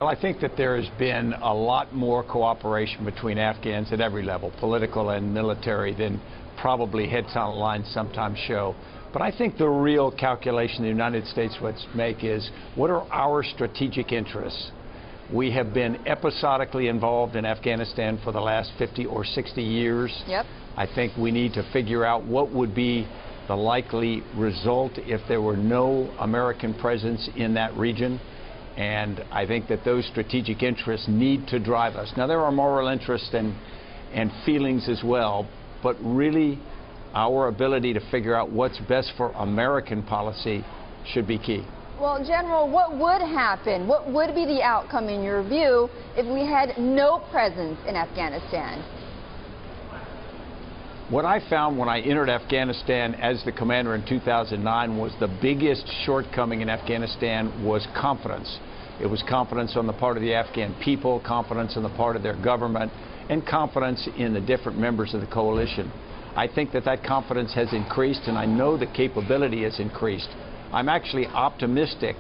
Well, I think that there has been a lot more cooperation between Afghans at every level, political and military, than probably heads on lines sometimes show. But I think the real calculation the United States must make is, what are our strategic interests? We have been episodically involved in Afghanistan for the last 50 or 60 years. Yep. I think we need to figure out what would be the likely result if there were no American presence in that region. And I think that those strategic interests need to drive us. Now, there are moral interests and feelings as well, but really our ability to figure out what's best for American policy should be key. Well, General, what would happen? What would be the outcome, in your view, if we had no presence in Afghanistan? What I found when I entered Afghanistan as the commander in 2009 was the biggest shortcoming in Afghanistan was confidence. It was confidence on the part of the Afghan people, confidence on the part of their government, and confidence in the different members of the coalition. I think that that confidence has increased, and I know the capability has increased. I'm actually optimistic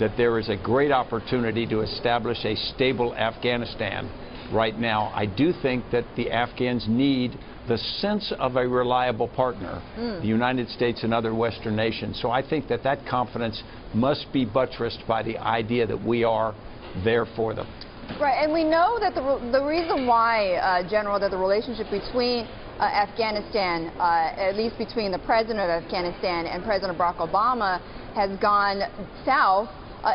that there is a great opportunity to establish a stable Afghanistan right now. I do think that the Afghans need the sense of a reliable partner, the United States and other Western nations. So I think that that confidence must be buttressed by the idea that we are there for them. Right, and we know that the reason why, General, that the relationship between Afghanistan, at least between the president of Afghanistan and President Barack Obama, has gone south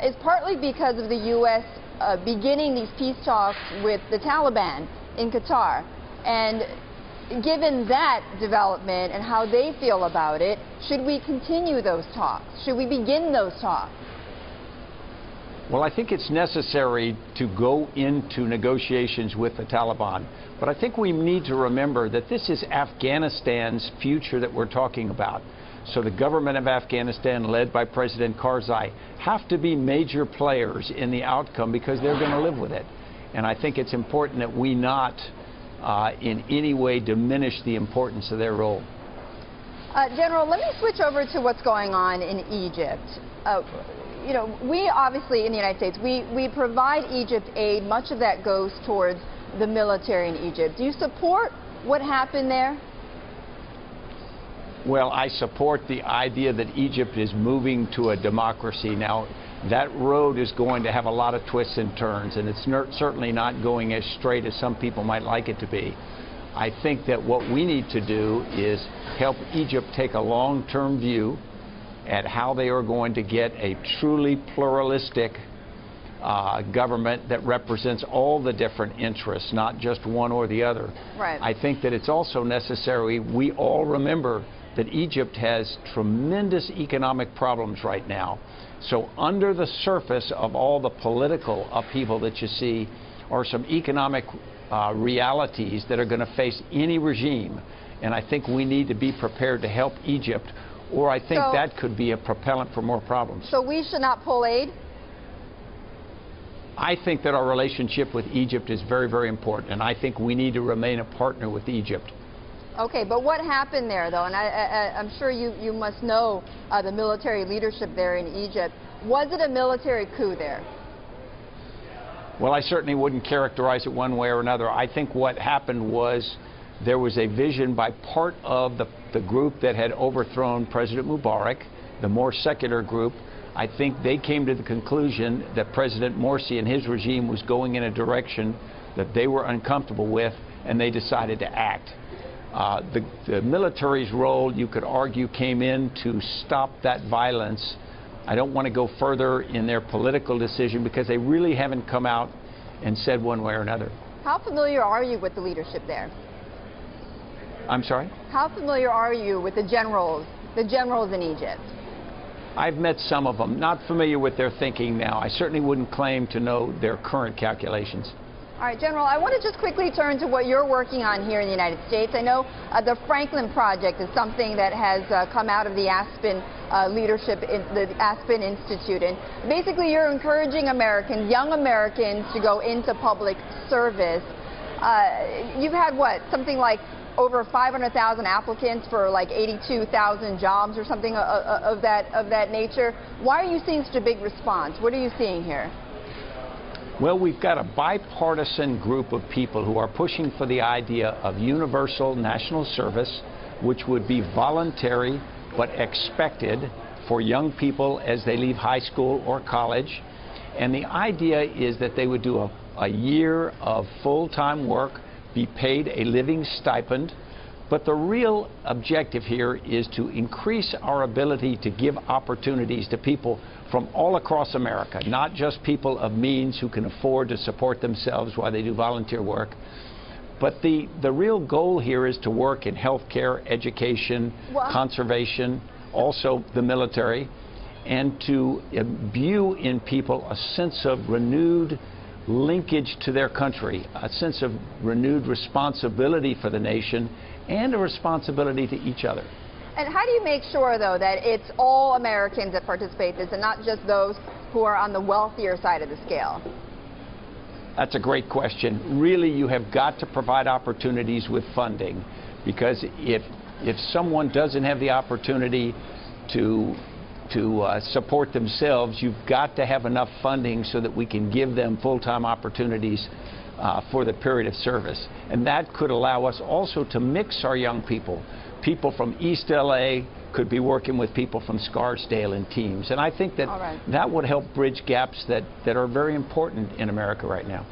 is partly because of the U.S. Beginning these peace talks with the Taliban in Qatar. And given that development and how they feel about it, should we continue those talks? Should we begin those talks? Well, I think it's necessary to go into negotiations with the Taliban. But I think we need to remember that this is Afghanistan's future that we're talking about. So the government of Afghanistan, led by President Karzai, have to be major players in the outcome because they're going to live with it. And I think it's important that we not in any way diminish the importance of their role. General, let me switch over to what's going on in Egypt. You know, we obviously in the United States, we provide Egypt aid. Much of that goes towards the military in Egypt. Do you support what happened there? Well, I support the idea that Egypt is moving to a democracy. Now, that road is going to have a lot of twists and turns, and it's certainly not going as straight as some people might like it to be. I think that what we need to do is help Egypt take a long-term view at how they are going to get a truly pluralistic government that represents all the different interests, not just one or the other. Right. I think that it's also necessary we all remember that Egypt has tremendous economic problems right now. So under the surface of all the political upheaval that you see are some economic realities that are going to face any regime. And I think we need to be prepared to help Egypt, or I think that could be a propellant for more problems. So we should not pull aid? I think that our relationship with Egypt is very, very important, and I think we need to remain a partner with Egypt. Okay, but what happened there, though? And I'm sure you must know the military leadership there in Egypt. Was it a military coup there? Well, I certainly wouldn't characterize it one way or another. I think what happened was there was a vision by part of the group that had overthrown President Mubarak, the more secular group. I think they came to the conclusion that President Morsi and his regime was going in a direction that they were uncomfortable with, and they decided to act. The military's role, you could argue, came in to stop that violence. I don't want to go further in their political decision because they really haven't come out and said one way or another. How familiar are you with the leadership there? I'm sorry? How familiar are you with the generals in Egypt? I've met some of them. Not familiar with their thinking now. I certainly wouldn't claim to know their current calculations. All right, General, I want to just quickly turn to what you're working on here in the United States. I know the Franklin Project is something that has come out of the Aspen leadership, the Aspen Institute. And basically, you're encouraging Americans, young Americans, to go into public service. You've had, what, something like over 500,000 applicants for like 82,000 jobs or something of that nature. Why are you seeing such a big response? What are you seeing here? Well, we've got a bipartisan group of people who are pushing for the idea of universal national service, which would be voluntary but expected for young people as they leave high school or college. And the idea is that they would do a year of full-time work, be paid a living stipend. But the real objective here is to increase our ability to give opportunities to people from all across America, not just people of means who can afford to support themselves while they do volunteer work. But the real goal here is to work in healthcare, education, conservation, also the military, and to imbue in people a sense of renewed linkage to their country, a sense of renewed responsibility for the nation, and a responsibility to each other. And how do you make sure, though, that it's all Americans that participate in this and not just those who are on the wealthier side of the scale? That's a great question. Really, you have got to provide opportunities with funding, because if someone doesn't have the opportunity to support themselves, you've got to have enough funding so that we can give them full-time opportunities for the period of service. And that could allow us also to mix our young people. People from East LA could be working with people from Scarsdale in teams. And I think that that would help bridge gaps that are very important in America right now.